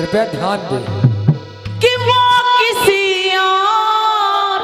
कृपया ध्यान दे कि वो किसी और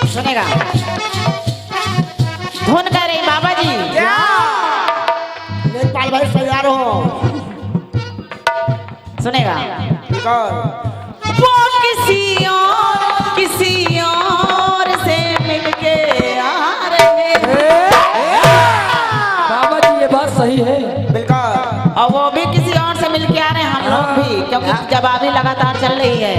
सुनेगा धुन कह रही बाबा जी लेखपाल भाई तैयार हो। सुनेगा वो किसी और से मिलके आ रहे बाबा जी ये बात सही है बिल्कुल। और वो भी किसी और से मिलके आ रहे हैं हम लोग भी क्योंकि जवाबी लगातार चल रही है।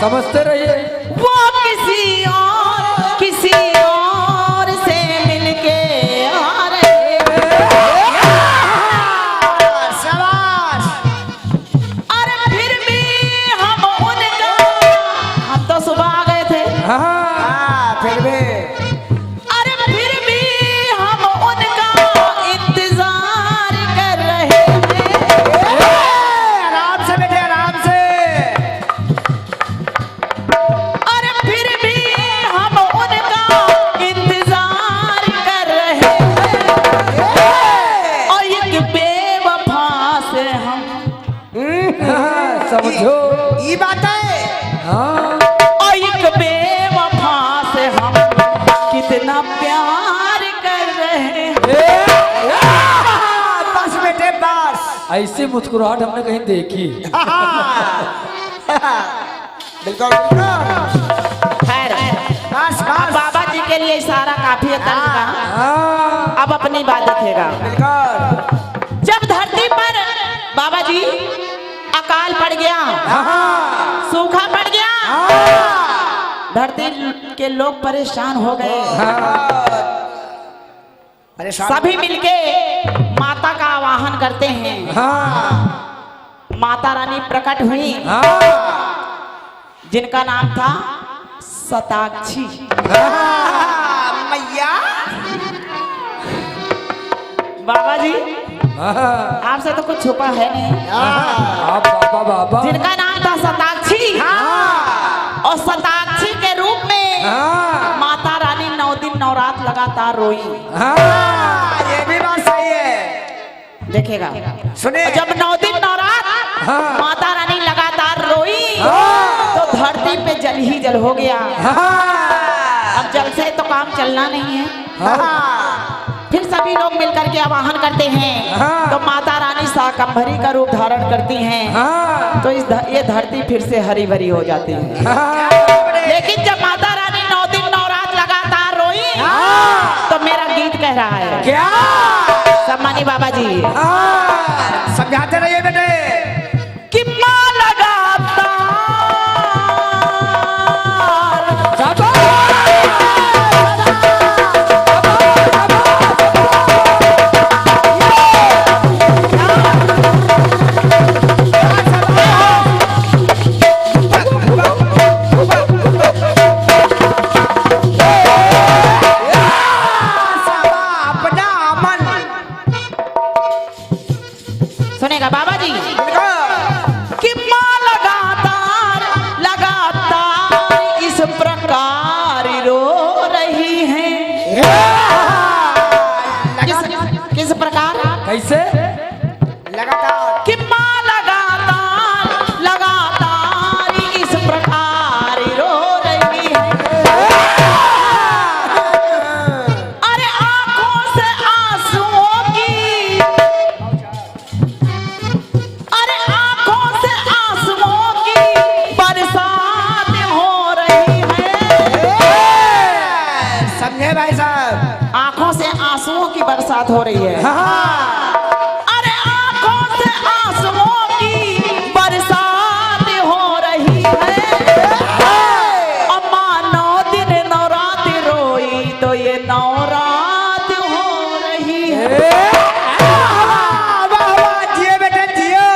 समझते रहिए वो किसी और से मिलके आ रहे शाबाश। अरे फिर भी हम उनका हम तो सुबह आ गए थे फिर भी अरे फिर भी हम उनका इंतजार कर रहे हैं। आराम से बेटे आराम से। अरे फिर भी हम उनका इंतजार कर रहे हैं और एक बेवफा से हम समझो ये बात है। हाँ और एक बेवफा से हम कितना प्यार कर रहे हैं। बस बेटे बस। ऐसी मुस्कुराहट हमने कहीं देखी बिल्कुल खैर बस अब बस बाबा जी के लिए इशारा काफी है तर्ज का। अब अपनी बात रखेगा। बिल्कुल। जब धरती पर बाबा जी अकाल पड़ गया सूखा पड़ गया धरती के लोग परेशान हो गए सभी मिलके माता का आवाहन करते हैं। माता रानी प्रकट हुई जिनका नाम था शताक्षी। मैया बाबा जी आपसे तो कुछ छुपा है नहीं। आप बाबा बाबा जिनका नाम था शताक्षी और शताक्षी के रूप में माता रानी 9 दिन 9 रात लगातार रोई। ये भी बात सही है। देखेगा सुने जब 9 दिन 9 रात माता रानी लगातार रोई तो धरती पे जल ही जल हो गया। अब जल से तो काम चलना नहीं है। फिर सभी लोग मिलकर के आवाहन करते हैं तो माता रानी शाकंभरी का रूप धारण करती हैं तो ये धरती फिर से हरी भरी हो जाती है। लेकिन जब माता रानी 9 दिन 9 रात लगातार रोई तो मेरा गीत कह रहा है क्या सम्मानी बाबा जी समझाते रहिए बेटे। कि माँ लगातार सुनेगा बाबा जी कि माँ लगातार इस प्रकार रो रही है। किस प्रकार कैसे लगातार कि माँ लगातार इस प्रकार रो रही है। अरे आंखों से आंसुओं की बरसात हो रही है। समझे भाई साहब। आंखों से आंसुओं की बरसात हो रही है। अरे आंखों से आंसुओं की बरसात हो रही है। अम्मा 9 दिन 9 रात रोई तो ये 9 रात हो रही है। जियो बेटे जियो।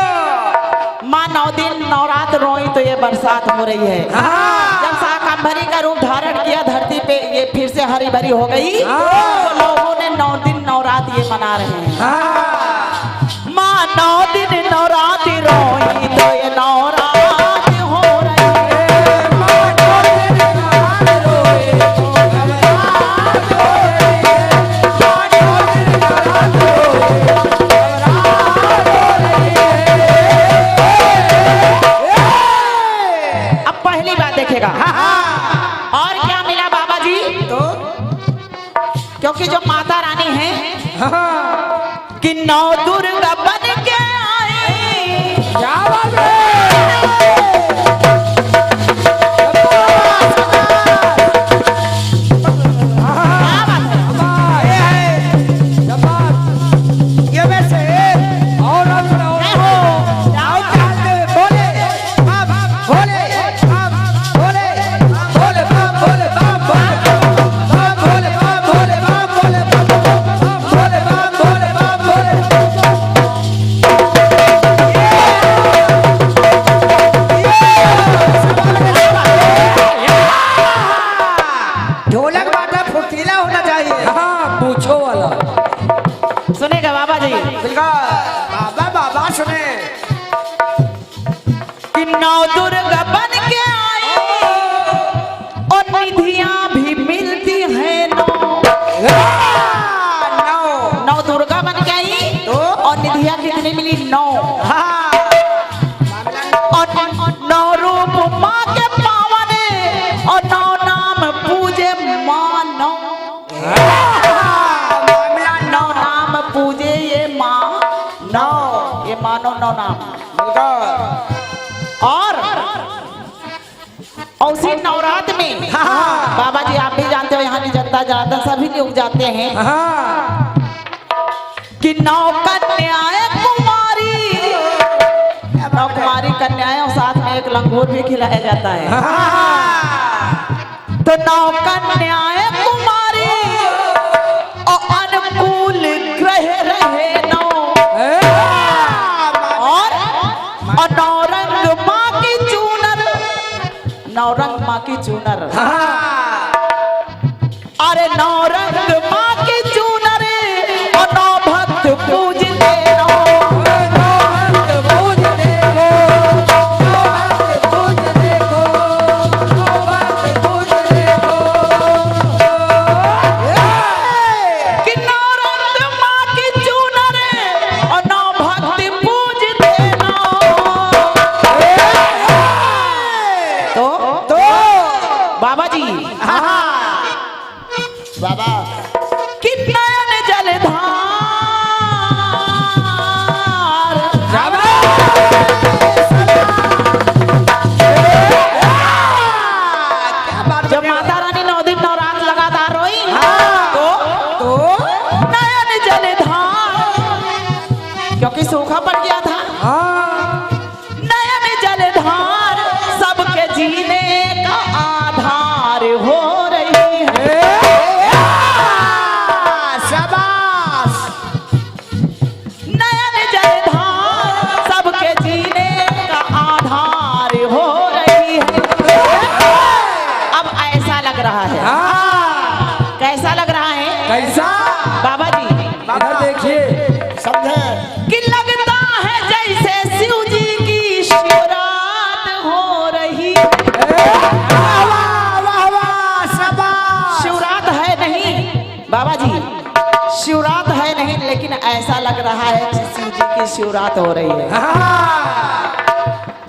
माँ 9 दिन 9 रात रोई तो ये बरसात हो रही है। जब शाकंभरी का रूप धारण किया धरती पे ये फिर से हरी भरी हो गई तो लोगों ने 9 दिन 9 रात ये मना रहे हैं। माँ 9 दिन 9 रात रोई तो ये 9 रात हो रही है। माँ 9 दिन 9 रात रोई तो ये 9 रात हो रही है। माँ 9 दिन 9 रात रोई तो ये 9 रात हो रही है। अब पहली बात देखेगा और क्या मिला बाबा जी तो क्योंकि जो माता रानी है कि 9 दुर्गा बन के आई। क्या बात है? ये वैसे और अब सुनाओ। बोले बाप बोले बाप बोले बोले बाप बोले बाप बोले बाप बोले बाप बोले बाप बोले बाप बोले बाप बोले ढोलक बाटा फुर्तीला होना चाहिए। हाँ पूछो वाला। सुनेगा बाबा जी बिल्कुल बाबा बाबा सुने। कि 9 दुर्गा बन के आई और निधियां भी मिलती हैं 9 दुर्गा बन के आई और निधियां कितनी मिली 9। और 9 रूप माँ के पावन और 9 नाम पूजे माँ 9 नाम पूजे ये माँ 9 ये मानो 9 नाम। और उसी नवरात्र में बाबा जी आप भी जानते हो यहाँ की जनता जनार्दन सभी लोग जाते हैं कि 9 कन्याएं कुमारी 9 कुमारी कन्याएं और साथ में एक लंगूर भी खिलाया जाता है। तो 9 कन्याएं कुमारी और अनुकूल ग्रह रहे 9 और 9 रंग माँ की चूनर 9 रंग माँ की चूनर। अरे 9 रंग माँ की चूनर और 9 भक्त पूजते 9 भक्त पूजते को 9 भक्त पूजते को 9 भक्त पूजते को कि 9 रंग माँ की चूनर और 9 भक्त पूजते 9। तो बाबा जी बाबा कि नयन जलधार जब माता रानी 9 दिन 9 रात लगातार रोई तो नयन जलधार क्योंकि सूखा पड़ गया था। नयन जलधार सबके जीने का आधार हो रही है। शाबाश। नयन जलधार सबके जीने का आधार हो रही है। अब ऐसा लग रहा है कैसा लग रहा है कैसा? बाबा जी इधर देखिए। समझे कि लगता है जैसे शिव जी की शिवरात हो रही है। शिवरात है नहीं बाबा जी शिवरात है नहीं लेकिन ऐसा लग रहा है कि शिव जी की शिवरात हो रही है।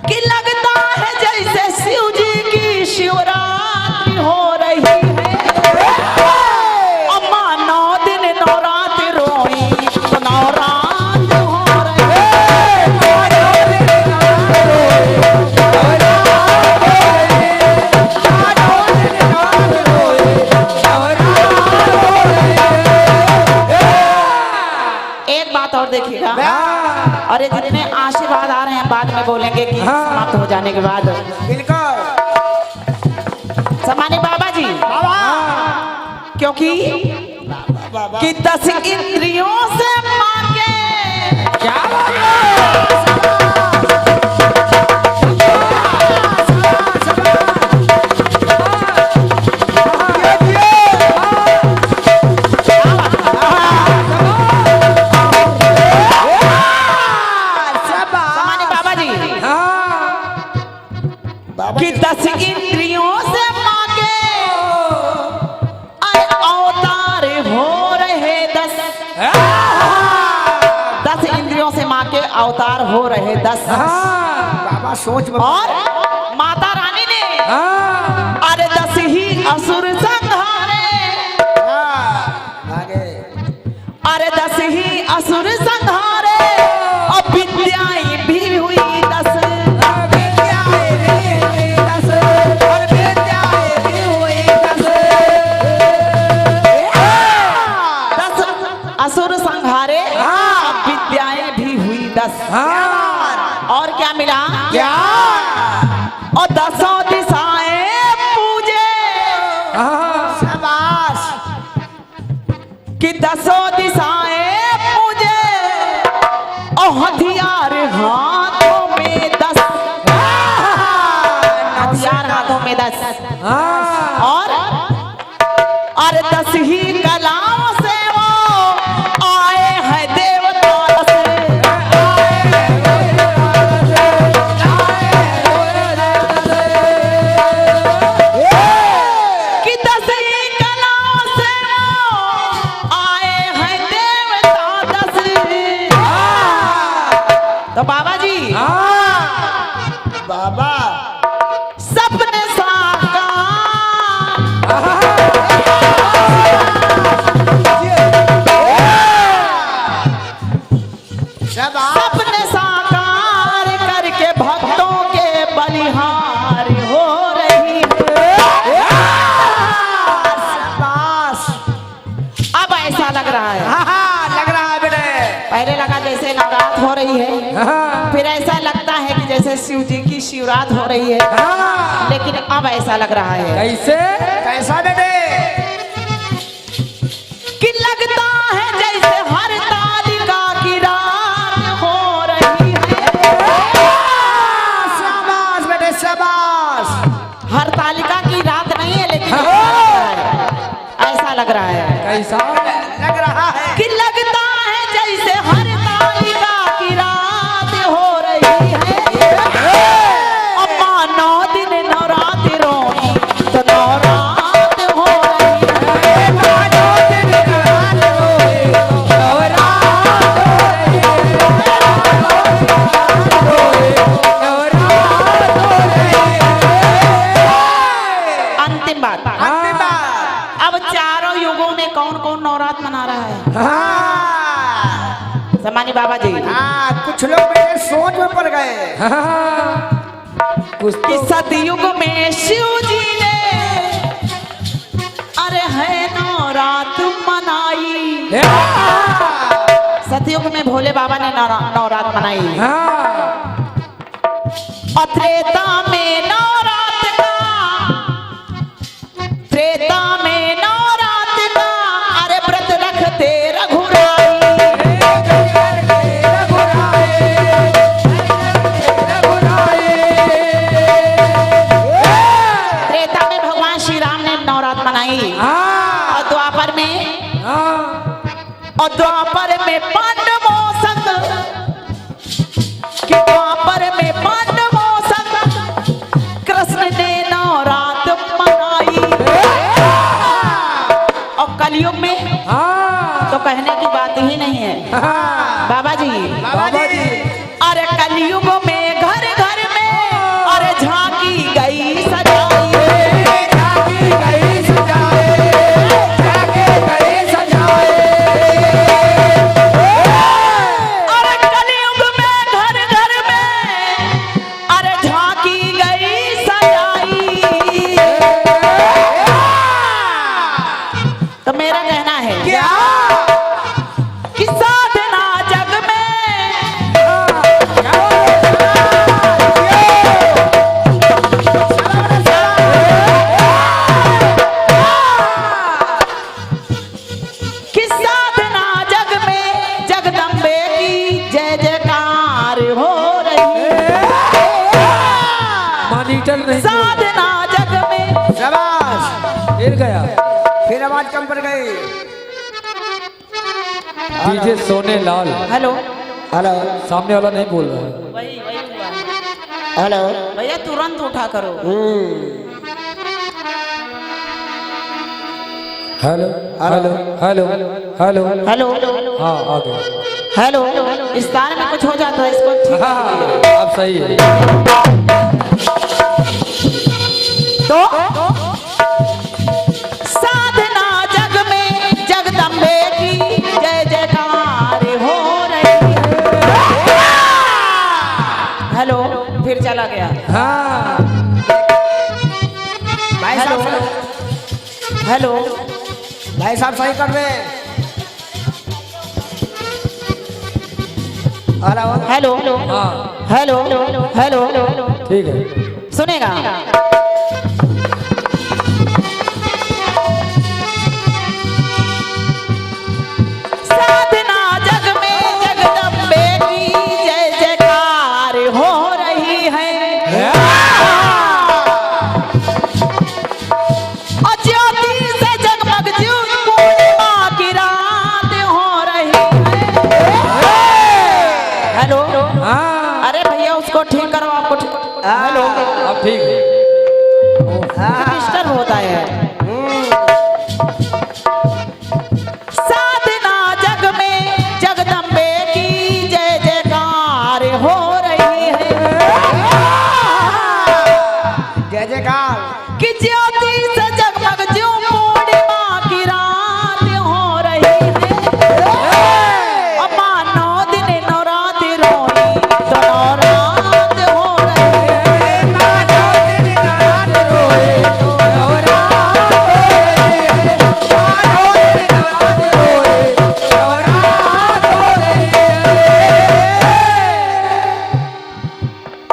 कि लगता है जैसे शिव जी की शिवरात्रि हो रही है। अम्मा 9 दिन 9 रात रोई तो 9 रात हो रही है। 9 दिन 9 रात रोई तो 9 रात हो रही है। 9 दिन 9 रात रोई तो 9 रात हो रही है। बात और देखिएगा। हाँ। और ये जितने आशीर्वाद आ रहे हैं बाद में बोलेंगे कि हाँ। समाप्त हो जाने के बाद। बिल्कुल सम्मानित बाबा जी, क्योंकि कि 10 इंद्रियों से मांगे क्या बात है? सम्मानित बाबा जी, कि 10 इंद्रियों से मांगे अरे अवतार हो रहे 10 इंद्रियों से मां के अवतार हो रहे 10। बाबा सोच में और माता रानी ने अरे 10 ही असुर संहारे, आगे अरे 10 ही असुर संहारे और विद्याएं भी हुई 10। 10 असुर संहारे और विद्याएं भी हुई 10। और क्या मिला? क्या? और 10 दिशाएं पूजे शाबाश कि 10 दिशाएं पूजे और हथियार हाथों में 10। हथियार हाथों में 10। और 10 ही कलाओं से वो आए हैं देवता 10। कि 10 ही कलाओं से वो आए हैं देवता 10। तो बाबा जी, बाबा सपने साकार शाबाश सपने साकार करके भक्तों के बलिहार हो रही है। शाबाश अब ऐसा लग रहा है, लग रहा है बेटे पहले लगा जैसे नवरात हो रही है, फिर ऐसा लगता है कि जैसे शिव जी की शिवरात हो रही है, लेकिन अब ऐसा लग रहा है कैसे? कैसा बेटे कि लगता है जैसे हर तालिका की रात हो रही है। शाबाश बेटे शाबाश हर तालिका की रात नहीं है, लेकिन ऐसा लग रहा है कैसा? लग रहा है कि लगता है जैसे हर तालिका की रात हो रही है। अम्मा 9 दिन नवरात्रों तो नवरात हो रही है। अंतिम बात, अंतिम बात अब चारों युगों में कौन कौन नवरात्र मना रहा है? सम्मानित बाबा जी, कुछ लोग मेरे सोच में पड़ गए कुछ कि तो सतयुग में शिव जी ने अरे है नवरात्र मनाई। सतयुग में भोले बाबा ने नवरात्र मनाई। और त्रेता में नवरात्र का, त्रेता में नवरात्र का अरे व्रत रखते रघुराई। त्रेता में भगवान श्री राम ने नवरात्र मनाई। और द्वापर में पांडवों संग, कि द्वापर में पांडवों संग कृष्ण ने नवरात्र मनाई। और कलयुग में तो कहने की बात ही नहीं है बाबा जी। अरे कलयुग में घर घर में अरे झांकी गई सजाई। अरे कलयुग में घर घर में अरे झांकी गई सजाई। तो मेरा कहना है क्या कि साधना सिग्नल नहीं दिया। साधना जग में। शाबाश। गिर गया। फिर आवाज कम पड़ गई। डीजे सोने लाल। हेलो हेलो सामने वाला नहीं बोल रहा है। वही वही हुआ। हेलो। भैया तुरंत उठा करो। Hello hello hello hello hello हाँ आ गया। हेलो इस तार में कुछ हो जाता है इसको ठीक हाँ कीजिए। अब सही है। तो साधना जग में जगदम्बे की जय जयकार हो रही है। हेलो फिर चला गया। हाँ भाई हेलो साहब हेलो भाई साहब सही कर रहे हैं। हेलो हेलो हाँ हेलो हेलो ठीक है। सुनेगा। साधना जग में जगदम्बे की जय जयकार हो रही है। और ज्योति से जगमग ज्योत पूर्णिमा की रात हो रही है। हेलो हाँ अरे भैया उसको ठीक करो आपको हेलो अब ठीक है। डिस्टर्ब होता है। साधना जग में जगदम्बे की जय जयकार हो रही है। जय जयकार। कि ज्योति से जगमग ज्यों पूर्णिमा की रात हो रही है। और मानो दिन नवरात्रि रोई तो नवरात हो रही है।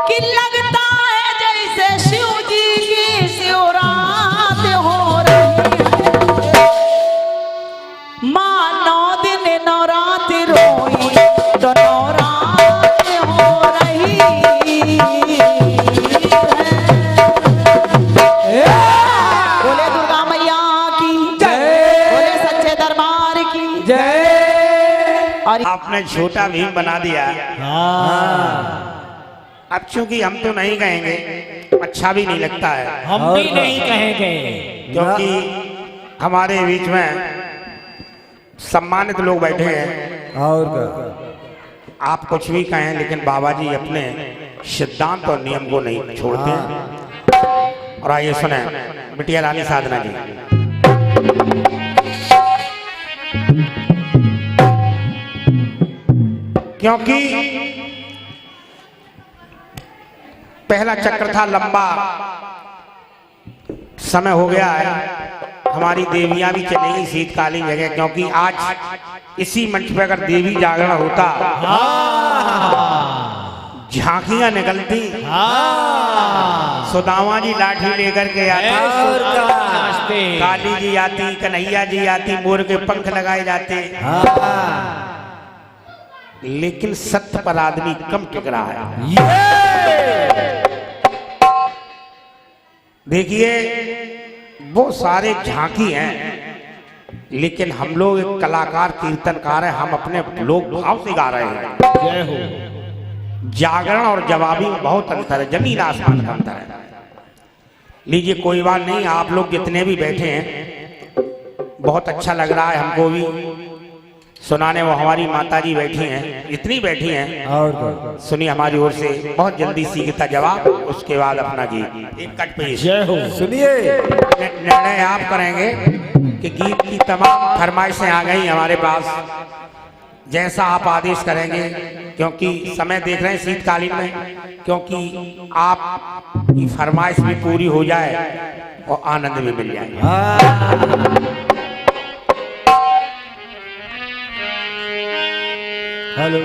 कि लगता है जैसे शिव जी की शिवरात हो रही है। माँ 9 दिन नवरात्रि रोई तो नवरात हो रही है। बोले दुर्गा मैया की जय। बोले सच्चे दरबार की जय। और आपने छोटा भीम बना दिया। अब चूंकि हम तो नहीं कहेंगे, अच्छा भी नहीं लगता है, हम भी नहीं कहेंगे। क्योंकि हमारे बीच में सम्मानित लोग बैठे हैं। और क्या। आप कुछ भी कहें लेकिन बाबा जी अपने सिद्धांत और नियम को नहीं छोड़ते हैं। और आइए सुने बिटिया रानी साधना जी। क्योंकि पहला चक्र था, लंबा समय हो गया है। हमारी देवियां भी चलेंगी शीतकालीन जगह, क्योंकि आज इसी मंच पे अगर देवी जागरण होता, झांकियां निकलती, सुदामा जी लाठी लेकर के आते, काली जी आती, कन्हैया जी आती, मोर के पंख लगाए जाते। लेकिन सत्य पर आदमी कम टिक रहा है। देखिए वो सारे झांकी हैं, लेकिन हम लोग एक कलाकार कीर्तनकार हैं। हम अपने लोक भाव से गा रहे हैं। जागरण और जवाबी में बहुत अंतर है, जमीन आसमान का अंतर है। लीजिए कोई बात नहीं, आप लोग जितने भी बैठे हैं बहुत अच्छा लग रहा है हमको भी सुनाने। वो हमारी माता जी बैठी हैं, इतनी बैठी हैं। और क्या। सुनिए हमारी ओर से बहुत जल्दी सीखता जवाब, उसके बाद अपना गीत एक कट पे सुनिए। निर्णय आप करेंगे कि गीत की तमाम फरमाइशें आ गई हमारे पास, जैसा आप आदेश करेंगे। क्योंकि समय देख रहे हैं शीतकालीन में, क्योंकि आप की फरमाइश भी पूरी हो जाए और आनंद भी मिल जाए। हेलो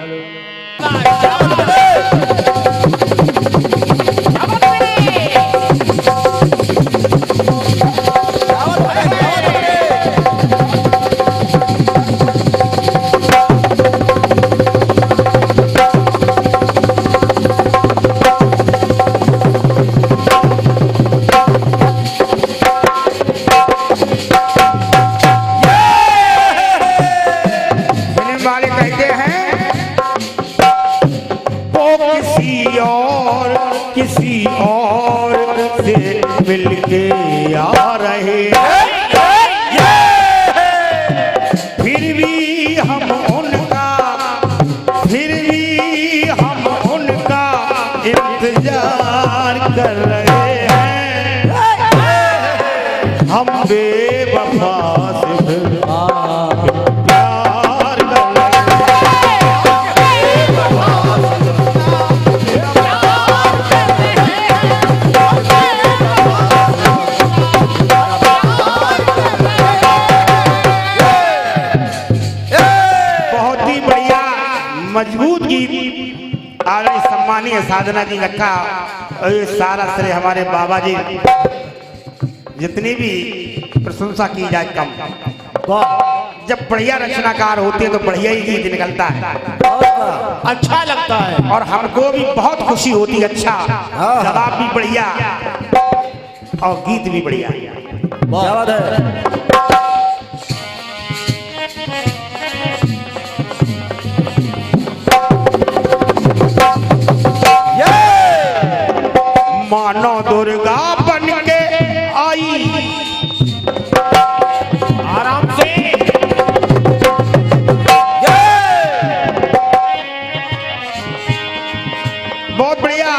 वाले कहते हैं वो किसी और से मिलके आ रहे हैं, फिर भी हम उनका इंतजार कर रहे हैं। हम बेवफा से प्यार कर रहे हैं। बहुत ही बढ़िया मजबूत गीत आ रही सम्मानीय साधना जी रखा। और ये सारा श्रेय हमारे बाबा जी, जितनी भी प्रशंसा की जाए कम। जब बढ़िया रचनाकार होते हैं तो बढ़िया ही गीत निकलता है, अच्छा लगता है। और हमको भी बहुत खुशी होती है। अच्छा जवाब भी बढ़िया और गीत भी बढ़िया। क्या बात है। मानो दुर्गा बन के आई, आराम से। बहुत बढ़िया।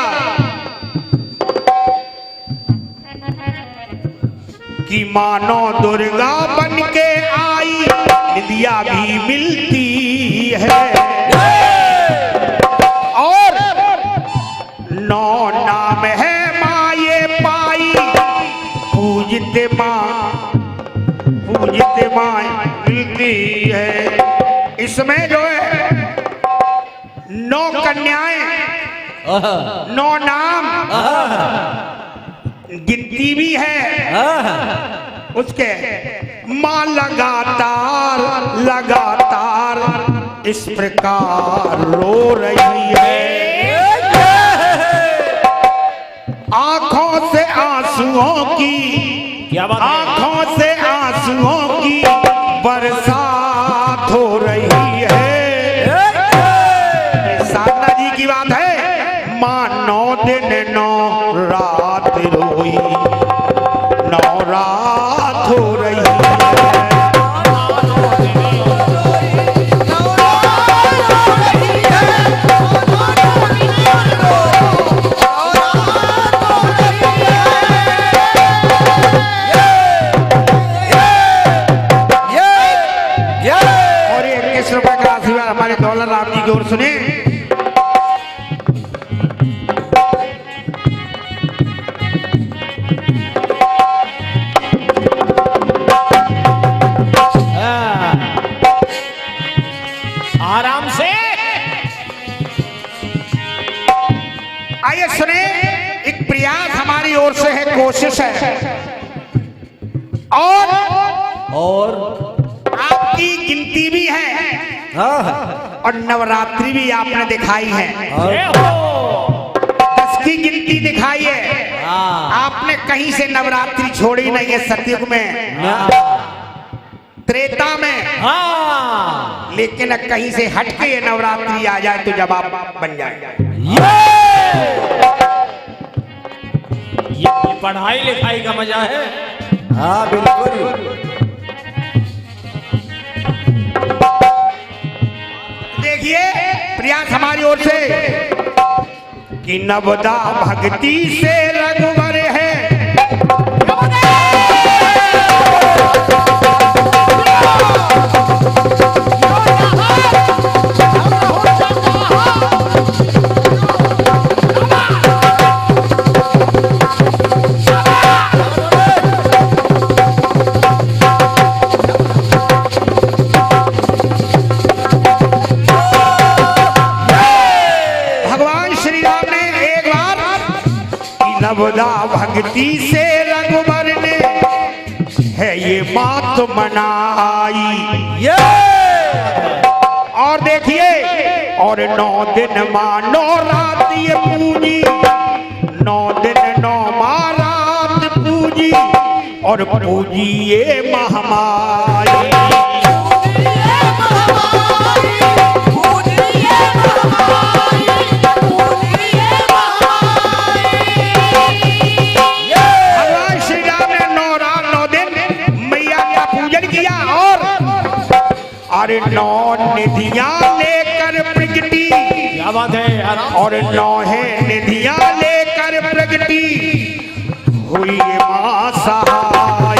कि मानो दुर्गा बन के आई, निदिया भी मिलती है, और नौ नाम है माये पाई, पूजते माँ मिलती है। इसमें जो है 9 कन्याएं, 9 नाम गिनती भी है उसके। माँ लगातार इस प्रकार रो रही है, आंखों से आंसुओं की, क्या बात है। आंखों से आंसुओं की बरसात हो रही है। साधना जी की बात है। माँ 9 दिन 9 रात रोई, 9 रात हो रही है। हमारे दौलत राम जी की ओर सुने। आराम से। आइए सुने, एक प्रयास हमारी ओर से है, कोशिश है, और आपकी गिनती भी है, और नवरात्रि भी आपने दिखाई है। 10 की गिनती दिखाई है। आपने कहीं से नवरात्रि छोड़ी नहीं है, सतयुग में, त्रेता में, लेकिन कहीं से हटके ये नवरात्रि आ जाए तो जवाब बन जाए। ये पढ़ाई लिखाई का मजा है। हाँ बिल्कुल। देखिए प्रयास हमारी ओर से कि नवदा भक्ति से रघुवर है, नवदा भक्ति से रघुवर ने है ये बात मनाई। और देखिए, और 9 दिन माँ 9 रात ये पूजी, 9 दिन 9 माँ रात पूजी, और पूजी ये महामारी। अरे 9 निधियां लेकर प्रगटी, क्या बात है आराम और 9 निधियां लेकर प्रगटी हुई मां सहाय।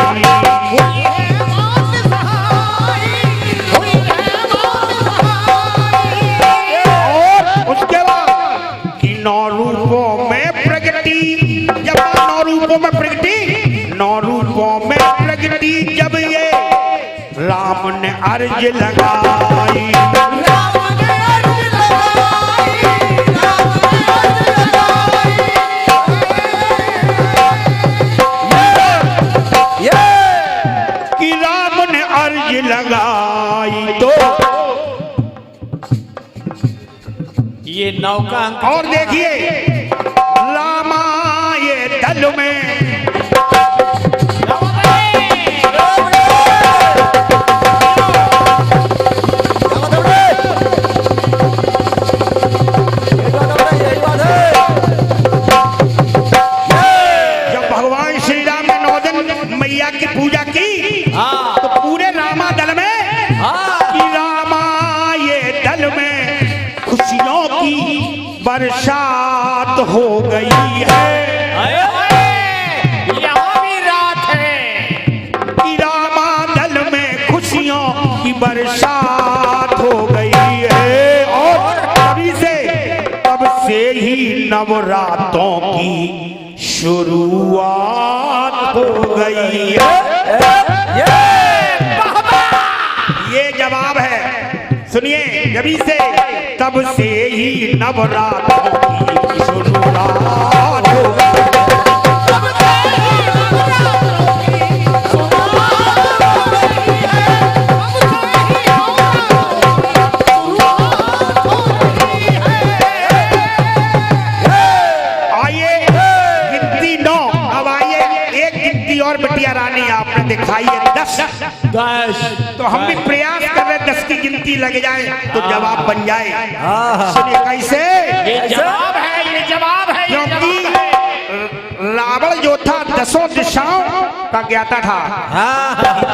और उसके बाद कि 9 रूपों में प्रगटी, जब 9 रूपों में प्रगटी, 9 रूपों में प्रगटी जब ये राम ने अर्ज लगाई। कि राम ने अर्ज लगाई तो ये नौका अंक और देखिए रामा ये दल में जब भगवान श्री राम ने 9 दिन मैया की पूजा की हाँ तो पूरे रामा दल में कि रामा ये दल में खुशियों की बरसात हो गई है। यहाँ भी रात है कि रामा दल में खुशियों की बरसात हो गई है। और तब से ही नवरातों की शुरुआत हो गई है। ये जवाब है, सुनिए जभी से तब से ही नवरात्रों की शुरुआत हो गई। आइए गिनती 9, अब आइए एक गिनती और बिटिया रानी आपने दिखाई है 10। 10 तो हम भी प्रयास कर रहे हैं 10 की गिनती लग जाए तो जवाब बन जाए। सुनिए कैसे, ये जवाब है, ये जवाब है, ये क्योंकि जवाब है। रावण जो था 10 दिशाओं का ज्ञाता था।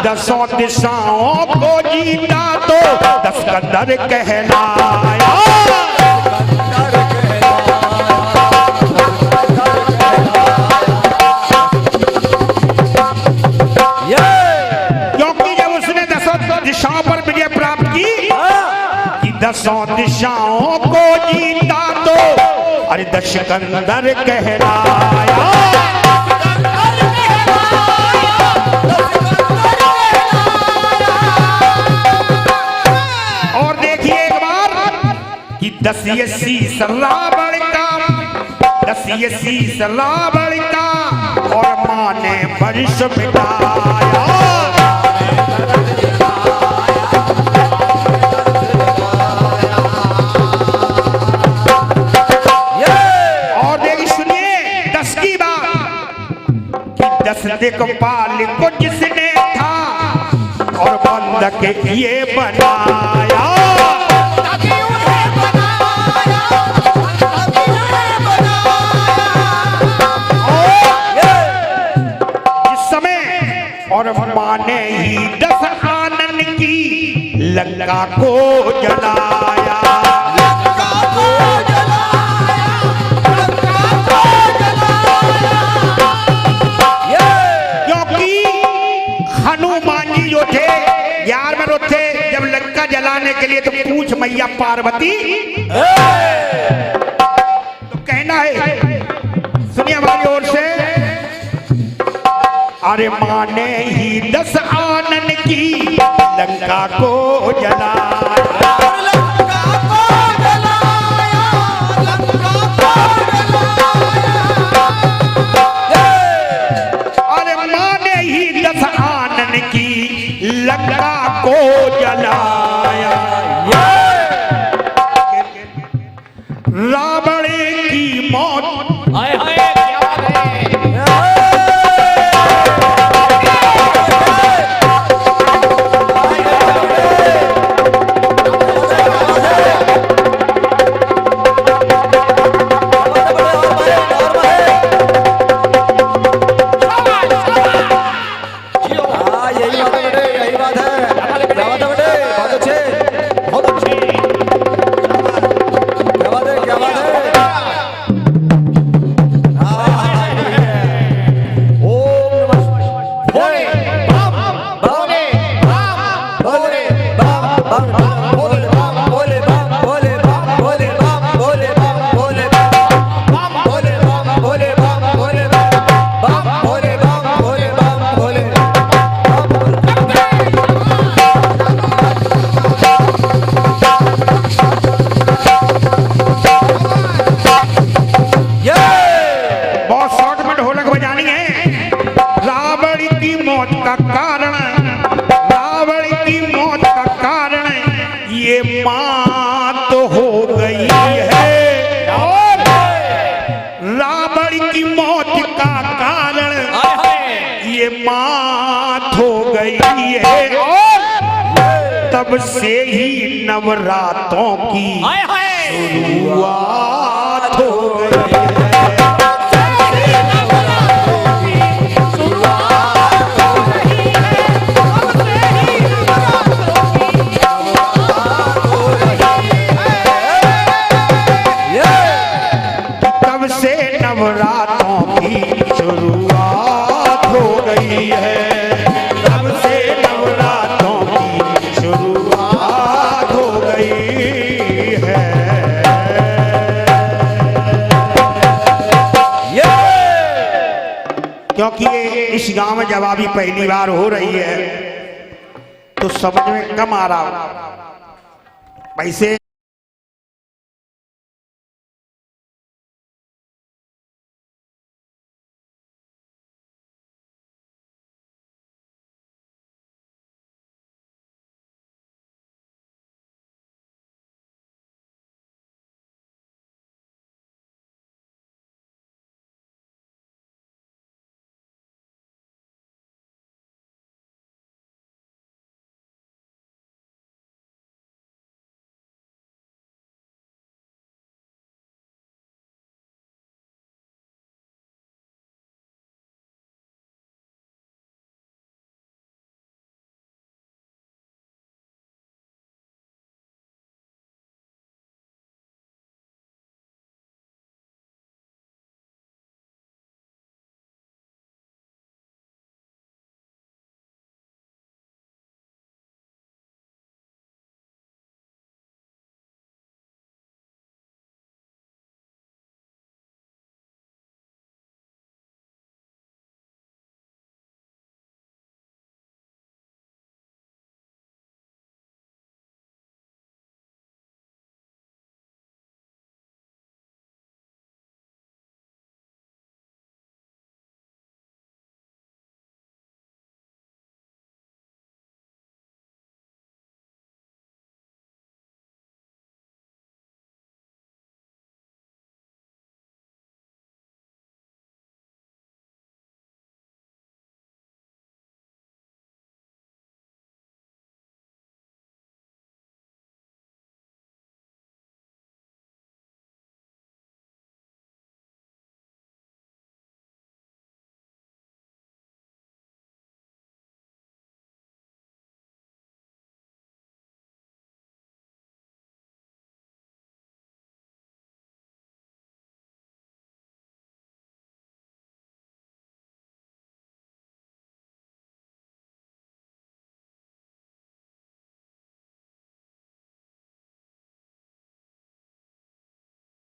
10 दिशाओं को जीता तो 10 कंदर कहलाया। क्योंकि जब उसने 10 दिशाओं पर विजय प्राप्त की कि 10 दिशाओं को जीता तो अरे 10 कंदर कहलाया। और देखिए एक बार कि 10 ये शीश रावण का, 10 ये शीश रावण का और मां ने वंश मिटाया। और देखिए सुनिए 10 की बात कि 10 दिक्पाल को जिसने था और बंधक ये बनाया। इस समय और मां ने ही 10 आनन की लंका को जलाया। क्योंकि हनुमान जी जो थे 11 में थे जब लंका जलाने के लिए तो पूछ मैया पार्वती तो कहना है, सुनिए हमारी ओर से, अरे मां ने ही 10 आनन की लंका को जलाया। अरे मां ने ही 10 आनन की लंका को जलाया। रावण की मौत हाय हाय क्या बात है। मात हो गई है और रावण की मौत का कारण ये मात हो गई है और तब से ही नवरात्रों की शुरुआत हो गई है। तब से नवरात्रों की शुरुआत हो गई है। तब से नवरात्रों की शुरुआत हो गई है। क्योंकि ये इस गांव में जब अभी पहली बार हो रही है तो समझ में कम आ रहा वैसे